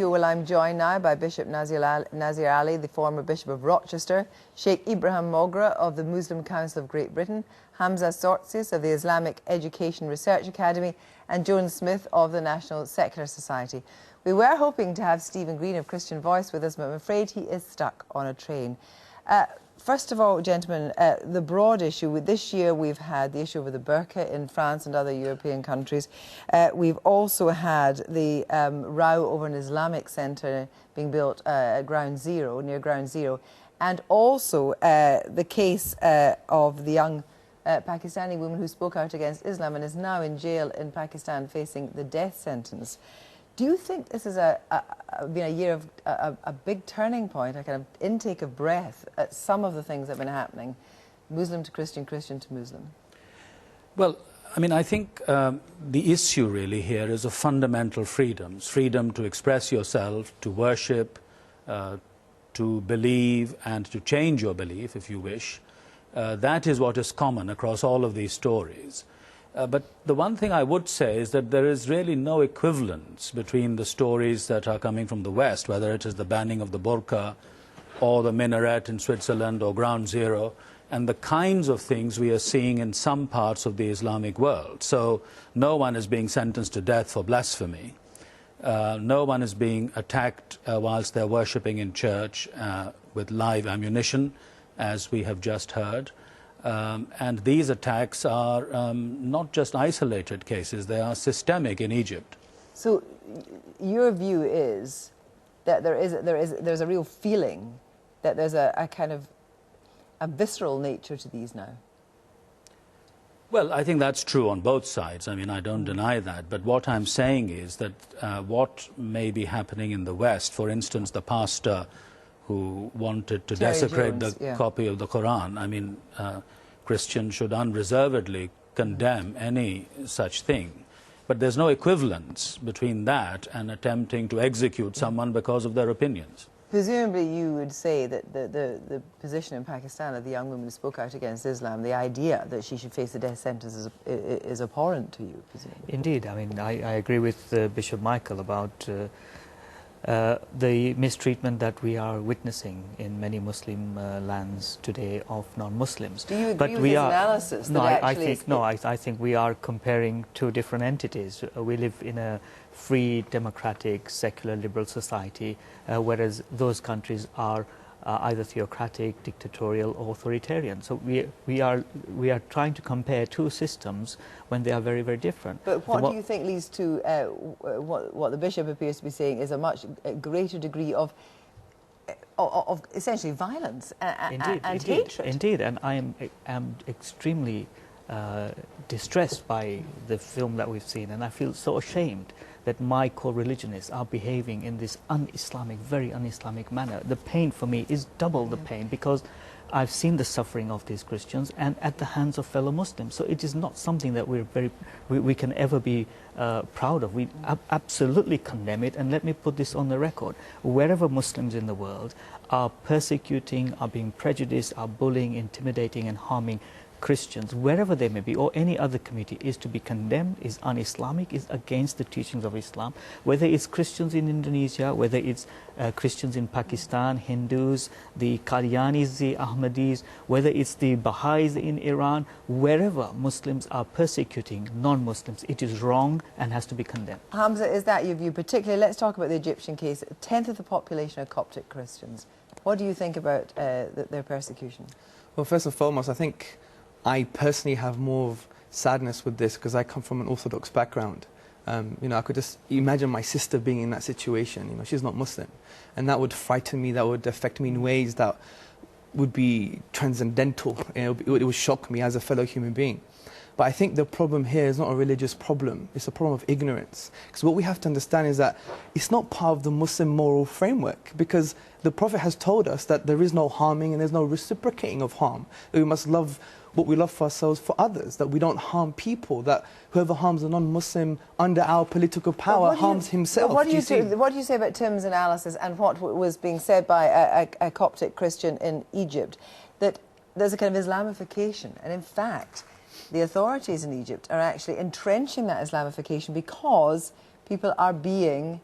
you. Well, I'm joined now by Bishop Nazir-Ali, the former Bishop of Rochester, Sheikh Ibrahim Mogra of the Muslim Council of Great Britain, Hamza Tzortzis of the Islamic Education Research Academy, and Joan Smith of the National Secular Society. We were hoping to have Stephen Green of Christian Voice with us, but I'm afraid he is stuck on a train. First of all, gentlemen, the broad issue, this year we've had the issue over the burka in France and other European countries. We've also had the row over an Islamic centre being built at Ground Zero, near Ground Zero, and also the case of the young Pakistani woman who spoke out against Islam and is now in jail in Pakistan facing the death sentence. Do you think this has been a year of a big turning point, a kind of intake of breath at some of the things that have been happening, Muslim to Christian, Christian to Muslim? Well, I mean, I think the issue really here is of fundamental freedoms. Freedom to express yourself, to worship, to believe and to change your belief, if you wish. That is what is common across all of these stories. But the one thing I would say is that there is really no equivalence between the stories that are coming from the West, whether it is the banning of the burka or the minaret in Switzerland or Ground Zero, and the kinds of things we are seeing in some parts of the Islamic world. So no one is being sentenced to death for blasphemy. No one is being attacked whilst they're worshipping in church with live ammunition, as we have just heard. And these attacks are not just isolated cases, they are systemic in Egypt. So your view is that there's a real feeling that there's a kind of a visceral nature to these now? Well, I think that's true on both sides. I mean, I don't deny that. But what I'm saying is that what may be happening in the West, for instance, the pastor who wanted to desecrate Jones, the copy of the Quran. I mean, Christians should unreservedly condemn any such thing. But there's no equivalence between that and attempting to execute someone because of their opinions. Presumably you would say that the position in Pakistan of the young woman who spoke out against Islam, the idea that she should face a death sentence is abhorrent to you, presumably. Indeed. I mean, I agree with Bishop Michael about the mistreatment that we are witnessing in many Muslim lands today of non-Muslims. Do you agree with his analysis? No, I think we are comparing two different entities. We live in a free, democratic, secular, liberal society, whereas those countries are either theocratic, dictatorial, or authoritarian. So we are trying to compare two systems when they are very, very different. But what do you think leads to what the bishop appears to be saying is a much greater degree of essentially violence and hatred? Indeed, and I am extremely distressed by the film that we've seen, and I feel so ashamed that my co-religionists are behaving in this un-Islamic, very un-Islamic manner. The pain for me is double the pain because I've seen the suffering of these Christians and at the hands of fellow Muslims. So it is not something that we can ever be proud of. We absolutely condemn it, and let me put this on the record. Wherever Muslims in the world are persecuting, are being prejudiced, are bullying, intimidating and harming Christians, wherever they may be, or any other community, is to be condemned, is un-Islamic, is against the teachings of Islam. Whether it's Christians in Indonesia, whether it's Christians in Pakistan, Hindus, the Qadianis, the Ahmadis, whether it's the Baha'is in Iran, wherever Muslims are persecuting non-Muslims, it is wrong and has to be condemned. Hamza, is that your view? Particularly, let's talk about the Egyptian case. A tenth of the population are Coptic Christians. What do you think about their persecution? Well, first and foremost, I think I personally have more of sadness with this because I come from an Orthodox background. You know, I could just imagine my sister being in that situation. You know, she's not Muslim, and that would frighten me. That would affect me in ways that would be transcendental. You know, it would shock me as a fellow human being. But I think the problem here is not a religious problem. It's a problem of ignorance. Because what we have to understand is that it's not part of the Muslim moral framework, because the Prophet has told us that there is no harming and there's no reciprocating of harm. That we must love what we love for ourselves for others, that we don't harm people, that whoever harms a non-Muslim under our political power harms himself. What do you say about Tim's analysis and what was being said by a Coptic Christian in Egypt, that there's a kind of Islamification, and in fact the authorities in Egypt are actually entrenching that Islamification because people are being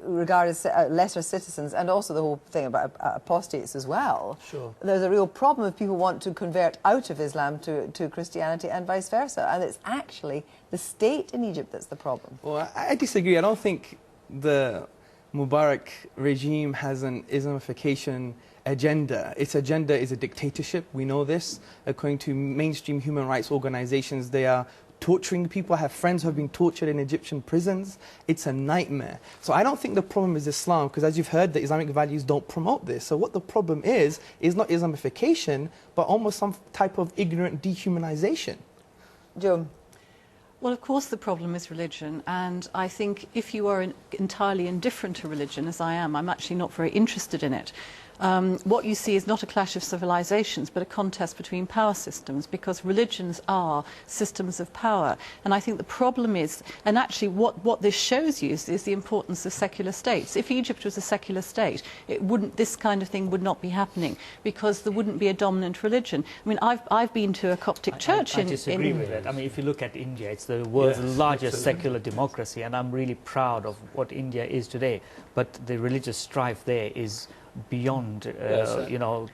regarded as lesser citizens, and also the whole thing about apostates as well. Sure. There's a real problem if people want to convert out of Islam to Christianity and vice versa, and it's actually the state in Egypt that's the problem. Well, I disagree. I don't think the Mubarak regime has an Islamification agenda. Its agenda is a dictatorship. We know this. According to mainstream human rights organizations, they are torturing people. I have friends who have been tortured in Egyptian prisons. It's a nightmare. So I don't think the problem is Islam, because as you've heard, the Islamic values don't promote this. So what the problem is not Islamification, but almost some type of ignorant dehumanization. Joan? Well, of course the problem is religion, and I think if you are entirely indifferent to religion, as I am, I'm actually not very interested in it. What you see is not a clash of civilizations, but a contest between power systems, because religions are systems of power. And I think the problem is, and actually what this shows you is the importance of secular states. If Egypt was a secular state, this kind of thing would not be happening, because there wouldn't be a dominant religion. I mean, I've been to a Coptic church I disagree with that. I mean, if you look at India, it's the world's largest secular democracy, and I'm really proud of what India is today. But the religious strife there is beyond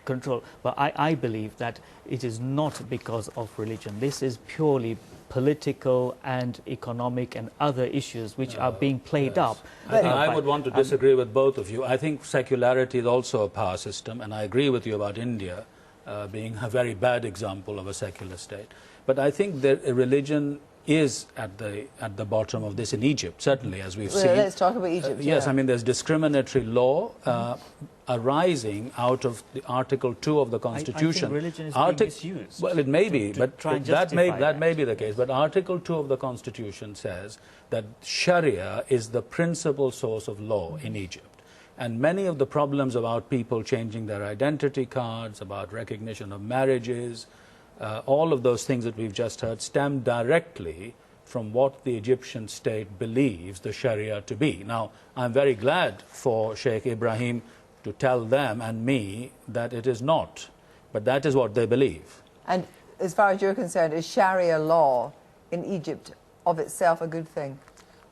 control. But I believe that it is not because of religion. This is purely political and economic and other issues which are being played up. I would want to disagree with both of you. I think secularity is also a power system, and I agree with you about India being a very bad example of a secular state. But I think that religion is at the bottom of this in Egypt, certainly, as we've seen. Let's talk about Egypt. Yes, I mean, there's discriminatory law arising out of the Article 2 of the Constitution. I think religion is being misused. Well, it may be, but that may be the case. But Article 2 of the Constitution says that Sharia is the principal source of law in Egypt. And many of the problems about people changing their identity cards, about recognition of marriages, all of those things that we've just heard stem directly from what the Egyptian state believes the Sharia to be. Now, I'm very glad for Sheikh Ibrahim to tell them and me that it is not, but that is what they believe. And as far as you're concerned, is Sharia law in Egypt of itself a good thing?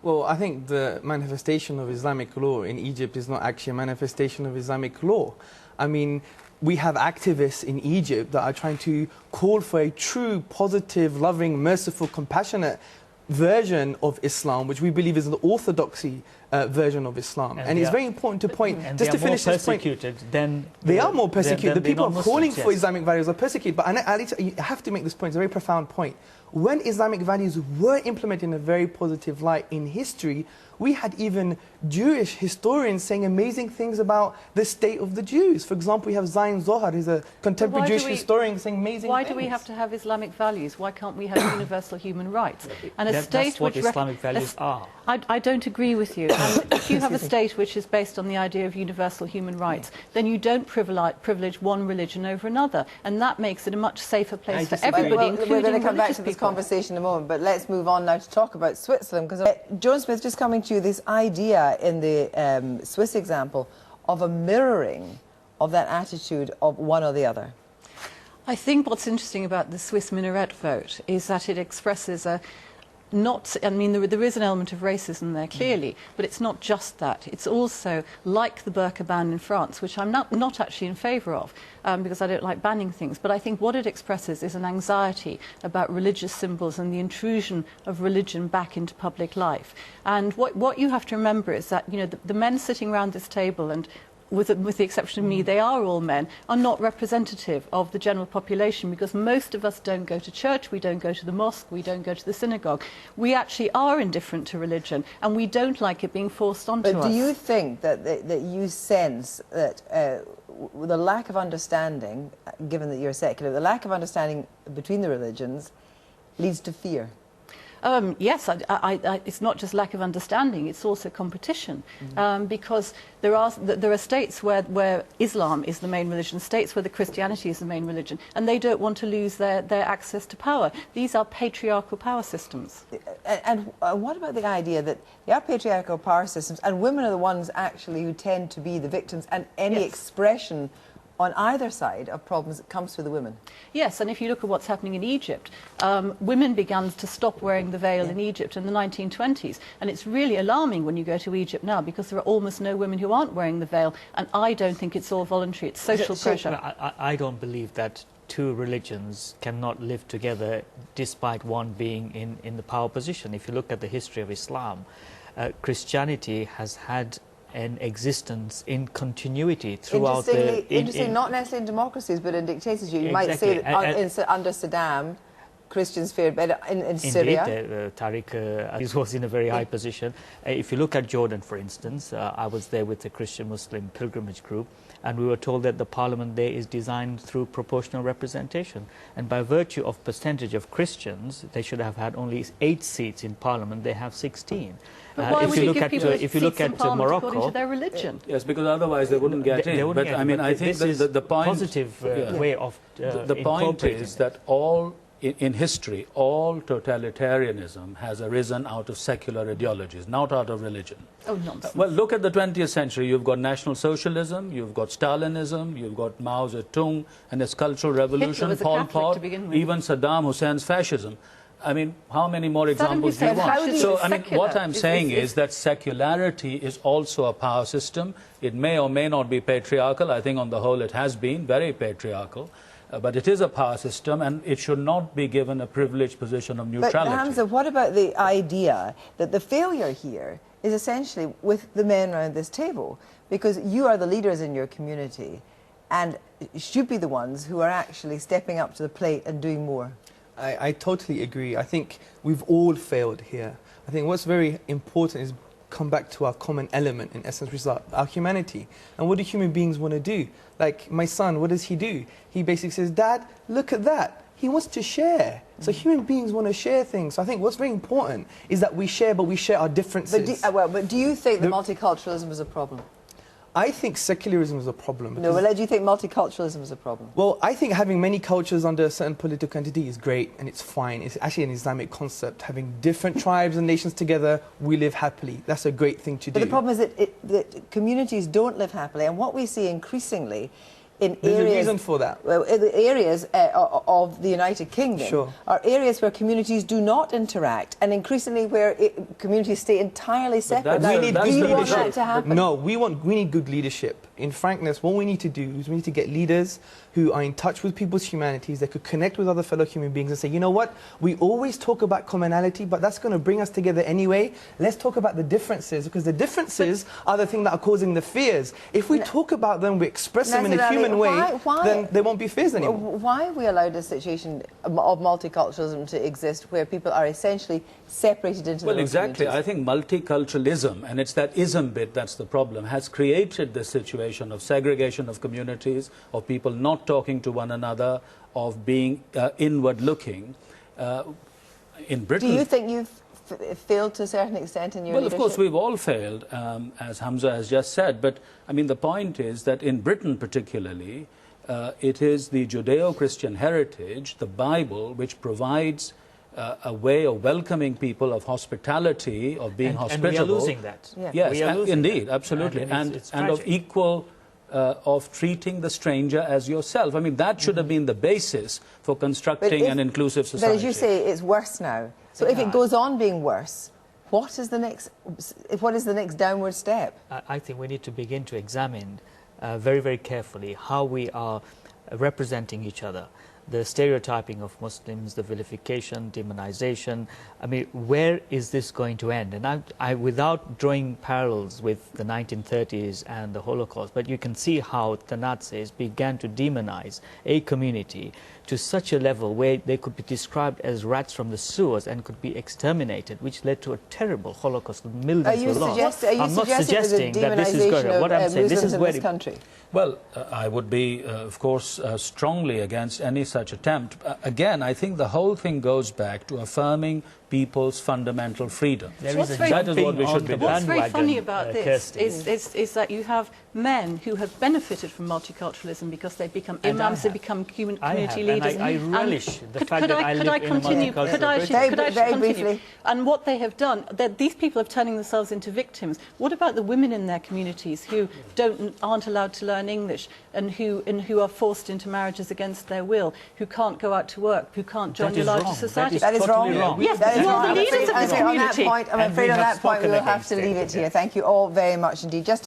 Well, I think the manifestation of Islamic law in Egypt is not actually a manifestation of Islamic law. I mean, we have activists in Egypt that are trying to call for a true, positive, loving, merciful, compassionate version of Islam, which we believe is an orthodoxy version of Islam. And it's very important to point, just to finish this point, they are more persecuted. The people calling for Islamic values are persecuted. But you have to make this point, it's a very profound point. When Islamic values were implemented in a very positive light in history, we had even Jewish historians saying amazing things about the state of the Jews. For example, we have Zain Zohar, who's a contemporary Jewish historian, saying amazing things. Why do we have to have Islamic values? Why can't we have universal human rights? And that's what Islamic values are. I don't agree with you. And if you have a state which is based on the idea of universal human rights, then you don't privilege one religion over another, and that makes it a much safer place for everybody, including we're going to come back to this people. conversation in a moment, but let's move on now to talk about Switzerland, because Joan Smith, just coming to you, this idea in the Swiss example of a mirroring of that attitude of one or the other. I think what's interesting about the Swiss minaret vote is that it expresses I mean, there is an element of racism there, clearly, but it's not just that. It's also like the burka ban in France, which I'm not actually in favour of, because I don't like banning things. But I think what it expresses is an anxiety about religious symbols and the intrusion of religion back into public life. And what you have to remember is that, you know, the men sitting around this table, and with the exception of me, they are all men, are not representative of the general population, because most of us don't go to church, we don't go to the mosque, we don't go to the synagogue. We actually are indifferent to religion, and we don't like it being forced onto us. But do you think that you sense that the lack of understanding, given that you're secular, the lack of understanding between the religions leads to fear? Yes, it's not just lack of understanding, it's also competition, because there are states where Islam is the main religion, states where the Christianity is the main religion, and they don't want to lose their access to power. These are patriarchal power systems. And what about the idea that they are patriarchal power systems, and women are the ones actually who tend to be the victims, and any expression on either side of problems that comes through the women. Yes, and if you look at what's happening in Egypt, women began to stop wearing the veil in Egypt in the 1920s, and it's really alarming when you go to Egypt now because there are almost no women who aren't wearing the veil, and I don't think it's all voluntary, it's social pressure. I don't believe that two religions cannot live together despite one being in the power position. If you look at the history of Islam, Christianity has had an existence in continuity throughout the... Interestingly, not necessarily in democracies, but in dictatorships. You might say that under Saddam, Christians fared better in Syria. Indeed, Tariq was in a very high position. If you look at Jordan, for instance, I was there with a Christian-Muslim pilgrimage group, and we were told that the parliament there is designed through proportional representation. And by virtue of percentage of Christians, they should have had only 8 seats in parliament. They have 16. But why would you give people seats in parliament according to their religion? Yes, because otherwise they wouldn't get in. But I mean, I think the point... positive way of the point is that in history, all totalitarianism has arisen out of secular ideologies, not out of religion. Oh, nonsense. Well, look at the 20th century. You've got National Socialism, you've got Stalinism, you've got Mao Zedong and his Cultural Revolution, Pol Pot, even Saddam Hussein's fascism. I mean, how many more examples do you want? So, I mean, what I'm saying is that secularity is also a power system. It may or may not be patriarchal. I think on the whole it has been very patriarchal. But it is a power system, and it should not be given a privileged position of neutrality. But Hamza, what about the idea that the failure here is essentially with the men around this table? Because you are the leaders in your community and should be the ones who are actually stepping up to the plate and doing more. I totally agree. I think we've all failed here. I think what's very important is come back to our common element, in essence, which is our humanity. And what do human beings want to do? Like my son, what does he do? He basically says, Dad, look at that. He wants to share. So human beings want to share things. So I think what's very important is that we share, but we share our differences. But do you think that multiculturalism is a problem? I think secularism is a problem. No, well, do you think multiculturalism is a problem? Well, I think having many cultures under a certain political entity is great and it's fine. It's actually an Islamic concept. Having different tribes and nations together, we live happily. That's a great thing to do. But the problem is that communities don't live happily. And what we see increasingly in There's areas... a reason for that. Well, in the areas of the United Kingdom are areas where communities do not interact, and increasingly where communities stay entirely separate. We need good leadership. Want that to happen? No, we need good leadership. In frankness, what we need to do is we need to get leaders who are in touch with people's humanities, that could connect with other fellow human beings and say, you know what, we always talk about commonality, but that's going to bring us together anyway. Let's talk about the differences, because the differences are the thing that are causing the fears. If we talk about them, we express them in a human way, then there won't be fears anymore. Why have we allowed a situation of multiculturalism to exist where people are essentially separated into their own exactly. communities? I think multiculturalism, and it's that ism bit that's the problem, has created this situation of segregation of communities, of people not talking to one another, of being inward-looking. In Britain... Do you think you've failed to a certain extent in your leadership? Of course, we've all failed, as Hamza has just said. But, I mean, the point is that in Britain particularly, it is the Judeo-Christian heritage, the Bible, which provides a way of welcoming people, of hospitality, of being hospitable. And we are losing that. Yeah. Yes, indeed, that. Absolutely. And of equal, of treating the stranger as yourself. I mean, that should have been the basis for constructing an inclusive society. But as you say, it's worse now. So if it goes on being worse, what is the next downward step? I think we need to begin to examine very, very carefully how we are representing each other. The stereotyping of Muslims, the vilification, demonization. I mean, where is this going to end? And I without drawing parallels with the 1930s and the Holocaust, but you can see how the Nazis began to demonize a community to such a level where they could be described as rats from the sewers and could be exterminated, which led to a terrible Holocaust. Millions were lost. I'm not suggesting that this is good. What I'm saying, this is where this country. Well, I would be, of course, strongly against any such attempt. Again, I think the whole thing goes back to affirming people's fundamental freedom. What's very That is what we should be doing. What's very funny about this Kirsty, is that you have men who have benefited from multiculturalism because they've become imams, they've become community leaders. And I relish the fact that I live in a multicultural Very briefly. And what they have done, these people are turning themselves into victims. What about the women in their communities who aren't allowed to learn English and who are forced into marriages against their will, who can't go out to work, who can't join the larger society? That is totally wrong. Yes, That is you're wrong. the leaders of the community. I'm afraid on that point we will have to spoken leave it here. against Thank you all very much indeed. Just